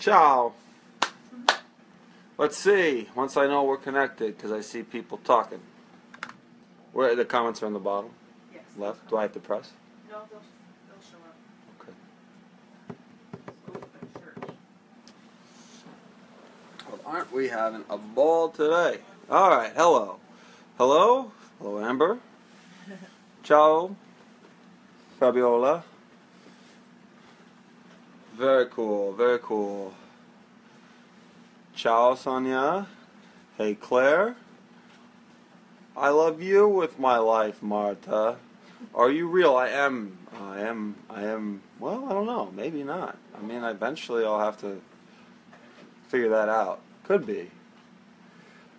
Ciao. Let's see. Once I know we're connected, because I see people talking. Where the comments are in the bottom? Yes. Left? Do I have to press? No, they'll show up. Okay. Well, aren't we having a ball today? All right. Hello. Hello. Hello, Amber. Ciao. Fabiola. Very cool. Very cool. Ciao, Sonia. Hey, Claire. I love you with my life, Marta. Are you real? I am. Well, I don't know. Maybe not. I mean, eventually I'll have to figure that out. Could be.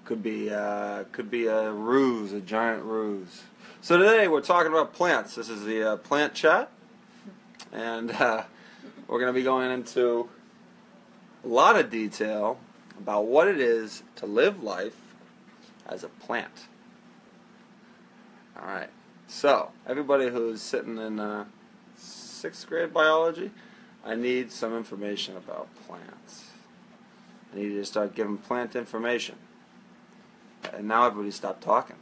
Could be a ruse, a giant ruse. So today we're talking about plants. This is the plant chat. And we're going to be going into a lot of detail about what it is to live life as a plant. Alright, so everybody who's sitting in 6th grade biology, I need some information about plants. I need you to start giving plant information. And now everybody stop talking,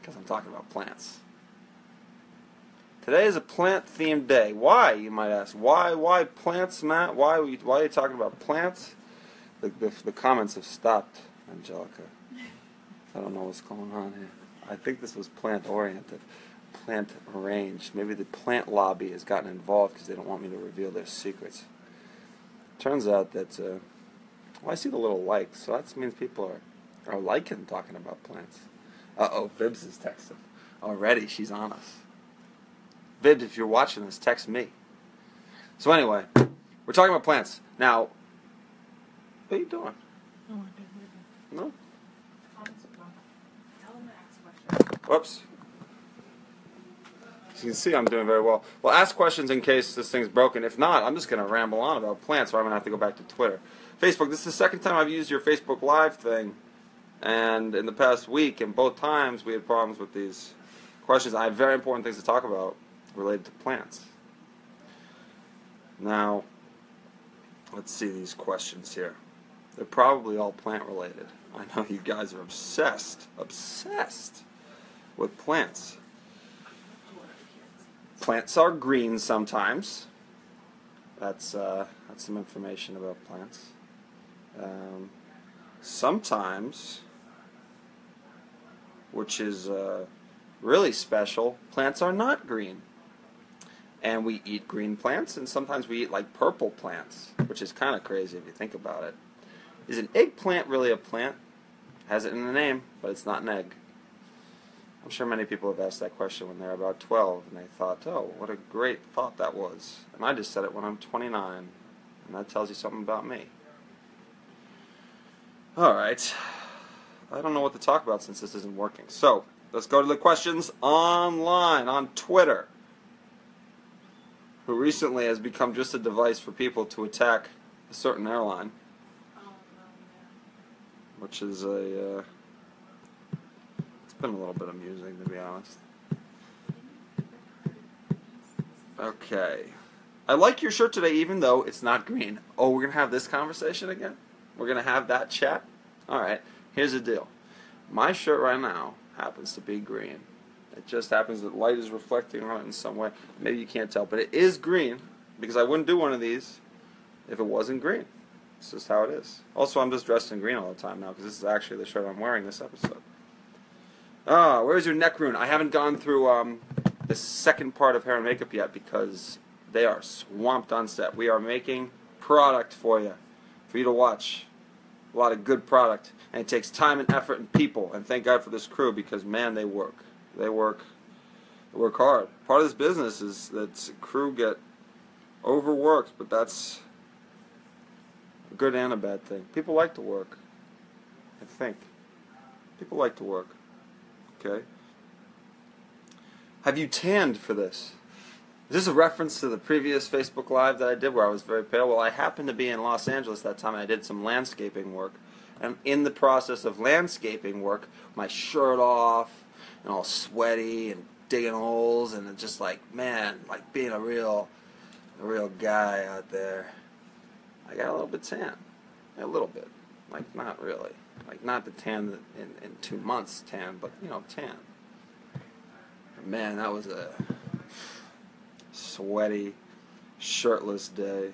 because I'm talking about plants. Today is a plant-themed day. Why, you might ask? Why plants, Matt? Why are you talking about plants? The comments have stopped, Angelica. I don't know what's going on here. I think this was plant-oriented, plant-arranged. Maybe the plant lobby has gotten involved because they don't want me to reveal their secrets. Turns out that, well, I see the little likes, so that means people are liking talking about plants. Uh-oh, Vibs is texting. Already, she's on us. Vibs, if you're watching this, text me. So anyway, we're talking about plants. Now, what are you doing? No? Whoops. As you can see, I'm doing very well. Well, ask questions in case this thing's broken. If not, I'm just going to ramble on about plants, or I'm going to have to go back to Twitter. Facebook, this is the second time I've used your Facebook Live thing, and in the past week, and both times we had problems with these questions. I have very important things to talk about related to plants. Now, let's see these questions here. They're probably all plant related. I know you guys are obsessed with plants. Plants are green sometimes. That's some information about plants. Sometimes, which is really special, plants are not green. And we eat green plants, and sometimes we eat like purple plants, which is kind of crazy if you think about it. Is an eggplant really a plant? Has it in the name, but it's not an egg. I'm sure many people have asked that question when they're about 12, and they thought, oh, what a great thought that was. And I just said it when I'm 29, and that tells you something about me. Alright, I don't know what to talk about since this isn't working. So, let's go to the questions online, on Twitter, who recently has become just a device for people to attack a certain airline. Which is it's been a little bit amusing, to be honest. Okay. I like your shirt today, even though it's not green. Oh, we're going to have this conversation again? We're going to have that chat? Alright, here's the deal. My shirt right now happens to be green. It just happens that light is reflecting on it in some way. Maybe you can't tell, but it is green, because I wouldn't do one of these if it wasn't green. It's just how it is. Also, I'm just dressed in green all the time now, because this is actually the shirt I'm wearing this episode. Where's your neck rune? I haven't gone through the second part of hair and makeup yet, because they are swamped on set. We are making product for you to watch. A lot of good product. And it takes time and effort and people. And thank God for this crew, because, man, they work. They work hard. Part of this business is that crew get overworked, but that's a good and a bad thing. People like to work. I think. People like to work. Okay? Have you tanned for this? Is this a reference to the previous Facebook Live that I did where I was very pale? Well, I happened to be in Los Angeles that time, and I did some landscaping work. And in the process of landscaping work, my shirt off, and all sweaty, and digging holes, and just like, man, like being a real guy out there. I got a little bit tan. A little bit. Like, not really. Like, not the tan that in 2 months tan, but, you know, tan. Man, that was a sweaty, shirtless day.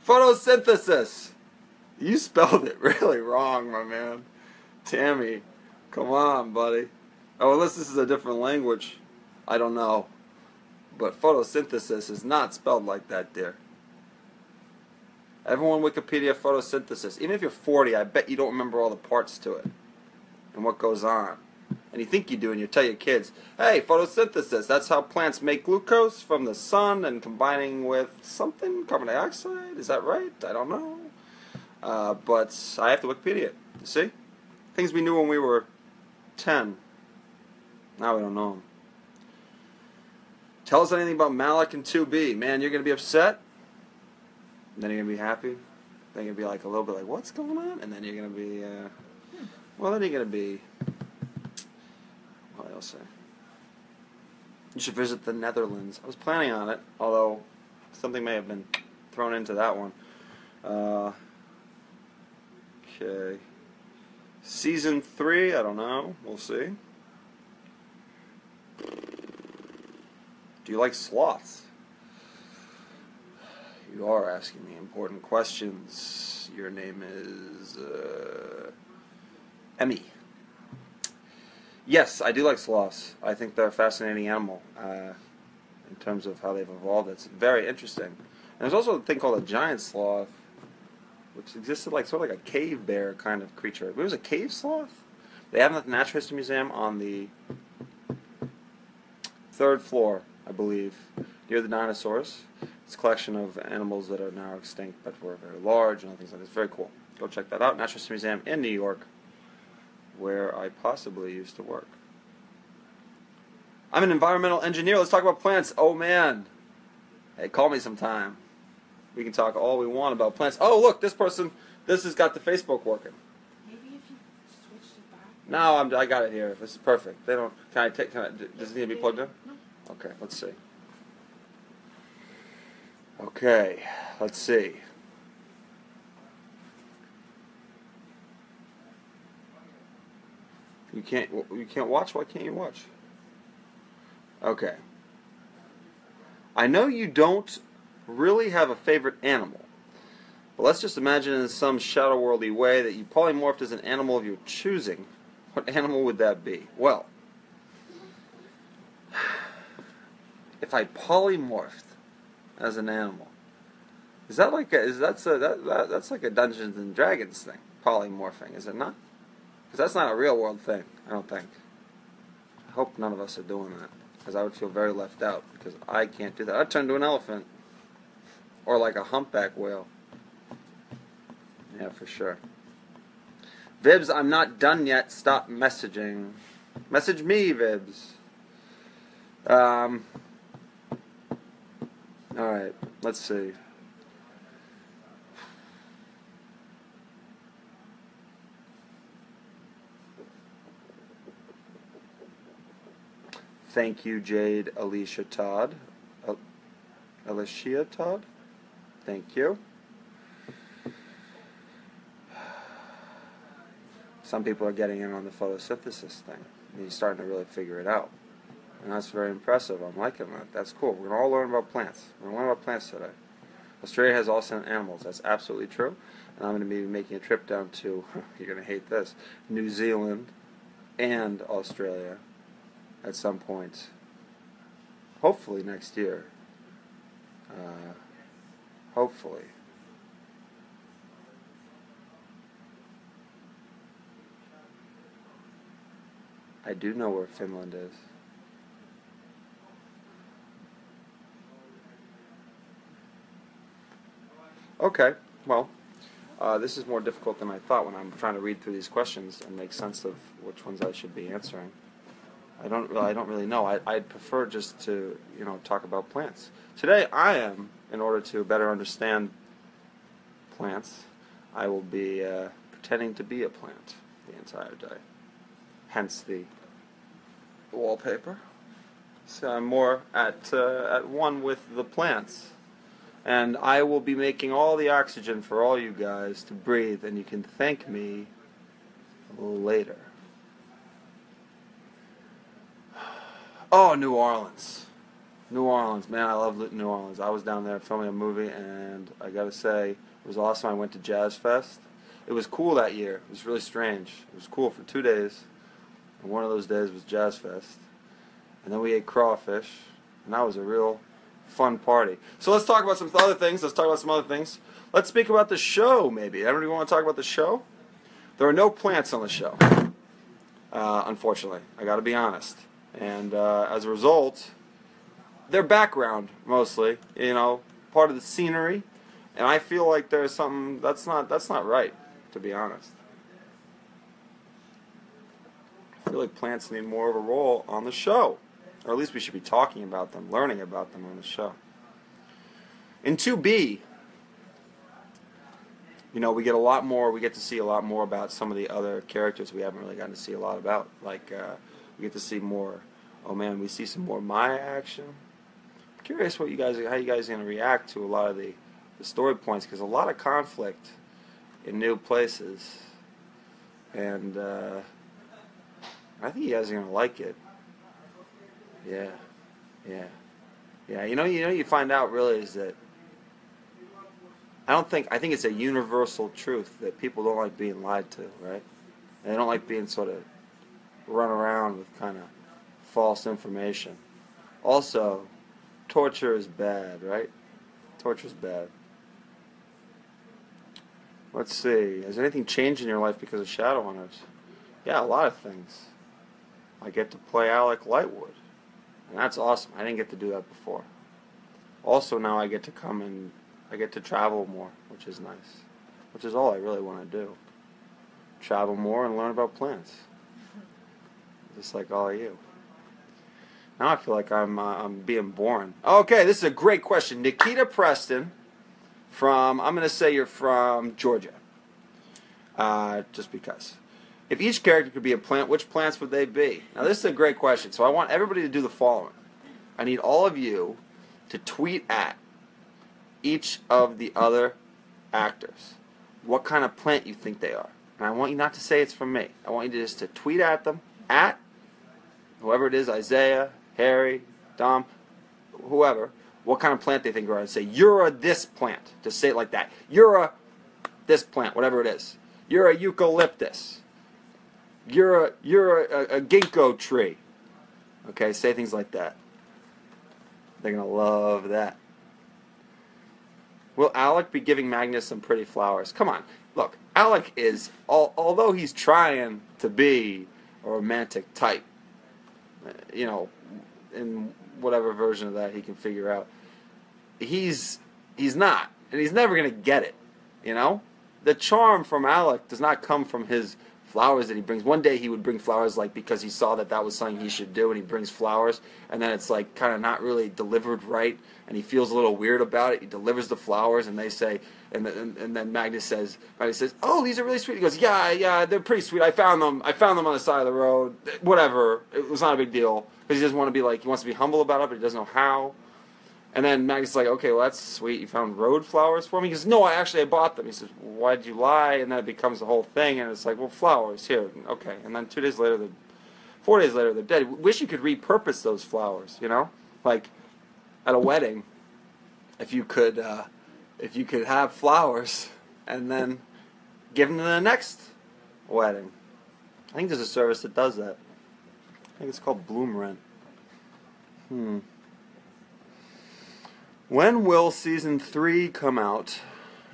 Photosynthesis! You spelled it really wrong, my man. Tammy, come on, buddy. Oh, unless this is a different language. I don't know. But photosynthesis is not spelled like that, dear. Everyone Wikipedia photosynthesis. Even if you're 40, I bet you don't remember all the parts to it and what goes on. And you think you do, and you tell your kids, hey, photosynthesis, that's how plants make glucose from the sun and combining with something, carbon dioxide. Is that right? I don't know. But I have to Wikipedia it. You see? Things we knew when we were 10. Now we don't know them. Tell us anything about Malik and 2B. Man, you're going to be upset. And then you're going to be happy. Then you're going to be like a little bit like, what's going on? And then you're going to be, well, then you're going to be, what else say? You should visit the Netherlands. I was planning on it, although something may have been thrown into that one. Okay. Season 3, I don't know. We'll see. Do you like sloths? You are asking me important questions. Your name is Emmy. Yes, I do like sloths. I think they're a fascinating animal in terms of how they've evolved. It's very interesting. And there's also a thing called a giant sloth, which existed like sort of like a cave bear kind of creature. It was a cave sloth. They have it at the Natural History Museum on the 3rd floor, I believe, near the dinosaurs. It's a collection of animals that are now extinct but were very large and all things like this. Very cool. Go check that out. Natural History Museum in New York, where I possibly used to work. I'm an environmental engineer. Let's talk about plants. Oh, man. Hey, call me sometime. We can talk all we want about plants. Oh, look, this has got the Facebook working. Maybe if you switched it back. No, I got it here. This is perfect. Does it need to be plugged in? No. Okay, let's see. Okay, let's see. You can't watch? Why can't you watch? Okay. I know you don't really have a favorite animal, but let's just imagine in some shadow worldy way that you polymorphed as an animal of your choosing. What animal would that be? Well, if I polymorphed as an animal, that's like a Dungeons and Dragons thing, polymorphing, is it not? Because that's not a real world thing, I don't think. I hope none of us are doing that, because I would feel very left out, because I can't do that. I'd turn into an elephant, or like a humpback whale. Yeah, for sure. Vibs, I'm not done yet. Stop messaging. Message me, Vibs. Alright, let's see. Thank you, Jade Alicia Todd. Alicia Todd? Thank you. Some people are getting in on the photosynthesis thing. And you're starting to really figure it out. And that's very impressive. I'm liking that. That's cool. We're going to all learn about plants. We're going to learn about plants today. Australia has all scent animals. That's absolutely true. And I'm going to be making a trip down to, you're going to hate this, New Zealand and Australia at some point. Hopefully next year. Hopefully. I do know where Finland is. Okay, well, this is more difficult than I thought when I'm trying to read through these questions and make sense of which ones I should be answering. I don't really know. I'd prefer just to, talk about plants. Today I am, in order to better understand plants, I will be pretending to be a plant the entire day. Hence the wallpaper. So I'm more at one with the plants. And I will be making all the oxygen for all you guys to breathe, and you can thank me a little later. Oh, New Orleans. New Orleans, man, I love New Orleans. I was down there filming a movie, and I gotta say, it was awesome. I went to Jazz Fest. It was cool that year. It was really strange. It was cool for 2 days, and one of those days was Jazz Fest. And then we ate crawfish, and that was a real fun party. So let's talk about some other things. Let's speak about the show, maybe. Everybody want to talk about the show? There are no plants on the show, unfortunately. I gotta be honest. And as a result, they're background mostly, part of the scenery, and I feel like there's something that's not right, to be honest. I feel like plants need more of a role on the show, or at least we should be talking about them, learning about them on the show. In 2B, we get to see a lot more about some of the other characters we haven't really gotten to see a lot about. Like, we get to see more, we see some more Maya action. I'm curious how you guys are going to react to a lot of the story points, because a lot of conflict in new places. And I think you guys are going to like it. Yeah. You find out really is that I think it's a universal truth that people don't like being lied to, right? And they don't like being sort of run around with kind of false information. Also, torture is bad, right? Torture is bad. Let's see. Has anything changed in your life because of Shadowhunters? Yeah, a lot of things. I get to play Alec Lightwood, and that's awesome. I didn't get to do that before. Also, now I get to travel more, which is nice. Which is all I really want to do. Travel more and learn about plants. Just like all of you. Now I feel like I'm being boring. Okay, this is a great question. Nikita Preston I'm going to say you're from Georgia. Just because. If each character could be a plant, which plants would they be? Now this is a great question, so I want everybody to do the following. I need all of you to tweet at each of the other actors what kind of plant you think they are. And I want you not to say it's from me. I want you just to tweet at them, at whoever it is, Isaiah, Harry, Dom, whoever, what kind of plant they think you are, and say, you're a this plant. Just say it like that. You're a this plant, whatever it is. You're a eucalyptus. You're a ginkgo tree. Okay, say things like that. They're going to love that. Will Alec be giving Magnus some pretty flowers? Come on. Look, Alec is, although he's trying to be a romantic type, in whatever version of that he can figure out, he's not. And he's never going to get it, The charm from Alec does not come from his flowers that he brings. One day he would bring flowers because he saw that was something he should do, and he brings flowers, and then it's kind of not really delivered right, and he feels a little weird about it. He delivers the flowers, and they say, and then Magnus says, oh, these are really sweet. He goes, yeah, they're pretty sweet. I found them on the side of the road. Whatever. It was not a big deal, because he doesn't want to be he wants to be humble about it, but he doesn't know how. And then Magnus is like, okay, well, that's sweet. You found road flowers for me? He goes, no, I bought them. He says, why'd you lie? And then it becomes the whole thing, and it's like, well, flowers, here. Okay. And then 4 days later, they're dead. Wish you could repurpose those flowers, Like, at a wedding, if you could have flowers and then give them to the next wedding. I think there's a service that does that. I think it's called Bloom Rent. When will Season 3 come out?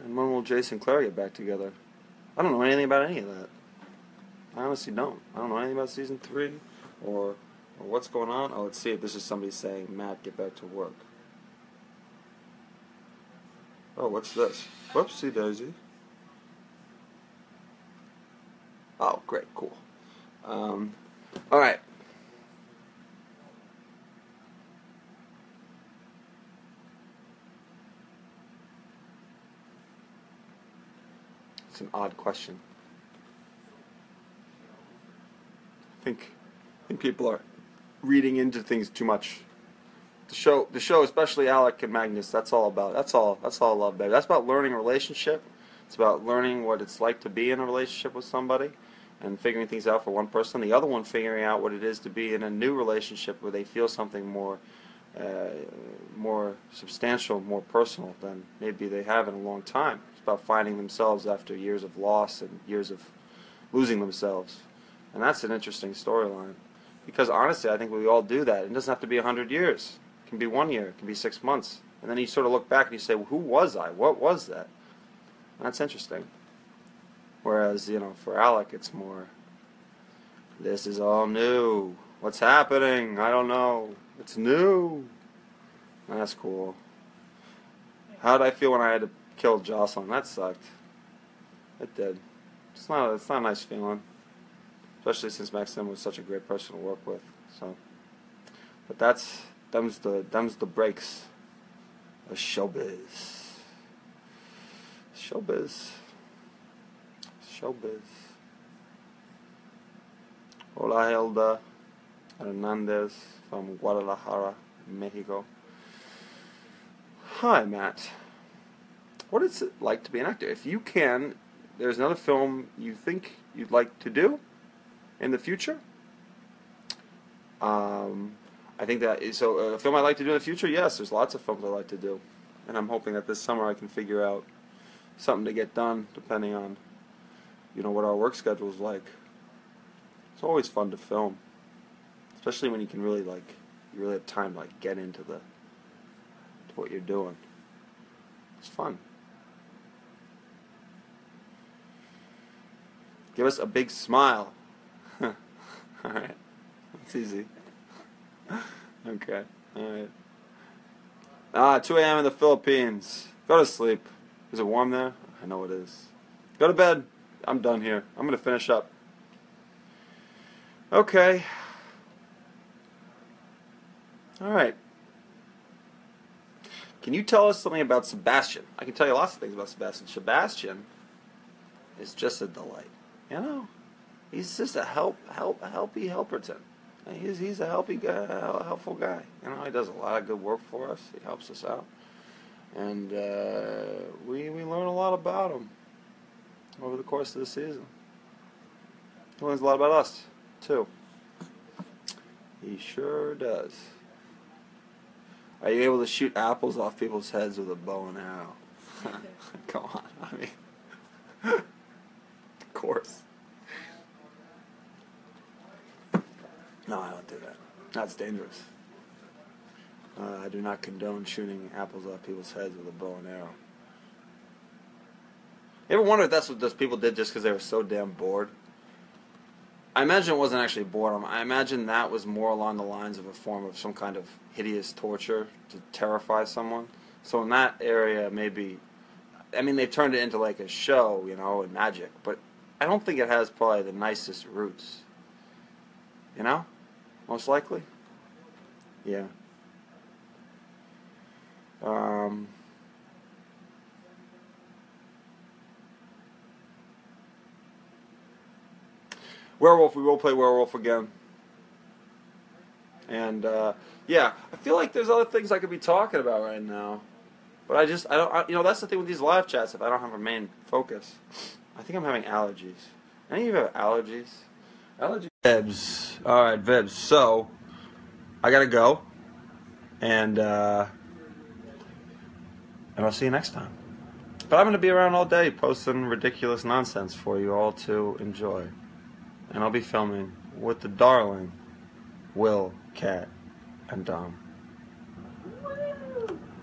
And when will Jason and Claire get back together? I don't know anything about any of that. I honestly don't. I don't know anything about Season 3 or what's going on. Oh, let's see if this is somebody saying, Matt, get back to work. Oh, what's this? Whoopsie daisy. Oh, great, cool. All right. It's an odd question. I think people are reading into things too much The show, especially Alec and Magnus. That's all about. That's all I love, baby. That's about learning a relationship. It's about learning what it's like to be in a relationship with somebody, and figuring things out for one person. The other one figuring out what it is to be in a new relationship where they feel something more substantial, more personal than maybe they have in a long time. It's about finding themselves after years of loss and years of losing themselves. And that's an interesting storyline. Because honestly, I think we all do that. It doesn't have to be 100 years. It can be 1 year. It can be 6 months. And then you sort of look back and you say, well, who was I? What was that? And that's interesting. Whereas, for Alec, it's more, this is all new. What's happening? I don't know. It's new. And that's cool. How did I feel when I had to kill Jocelyn? That sucked. It did. It's not a nice feeling. Especially since Maxim was such a great person to work with. So, but them's the breaks of showbiz. Showbiz. Hola, Hilda Hernandez from Guadalajara, Mexico. Hi, Matt. What is it like to be an actor? If you can, there's another film you think you'd like to do in the future? I think that is, so a film I'd like to do in the future? Yes, there's lots of films I'd like to do. And I'm hoping that this summer I can figure out something to get done, depending on, what our work schedule is like. It's always fun to film. Especially when you can really, you really have time to, get into to what you're doing. It's fun. Give us a big smile. Alright. That's easy. Okay. Alright. 2 a.m. in the Philippines. Go to sleep. Is it warm there? I know it is. Go to bed. I'm done here. I'm going to finish up. Okay. Alright. Can you tell us something about Sebastian? I can tell you lots of things about Sebastian. Sebastian is just a delight. He's just a helpy helperton. He's a helpful guy. He does a lot of good work for us. He helps us out, and we learn a lot about him over the course of the season. He learns a lot about us too. He sure does. Are you able to shoot apples off people's heads with a bow and arrow? Come on, I mean, of course. No, I don't do that. That's dangerous. I do not condone shooting apples off people's heads with a bow and arrow. You ever wonder if that's what those people did just because they were so damn bored? I imagine it wasn't actually boredom. I imagine that was more along the lines of a form of some kind of hideous torture to terrify someone. So in that area, maybe, they've turned it into like a show, and magic, but I don't think it has probably the nicest roots. Most likely. Yeah. Werewolf, we will play Werewolf again. And, yeah, I feel like there's other things I could be talking about right now. But I don't, that's the thing with these live chats, if I don't have a main focus. I think I'm having allergies. Any of you have allergies? Vibs. Alright, Vibs. So, I gotta go. And I'll see you next time. But I'm gonna be around all day posting ridiculous nonsense for you all to enjoy. And I'll be filming with the darling Will, Cat, and Dom.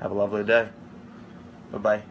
Have a lovely day. Bye-bye.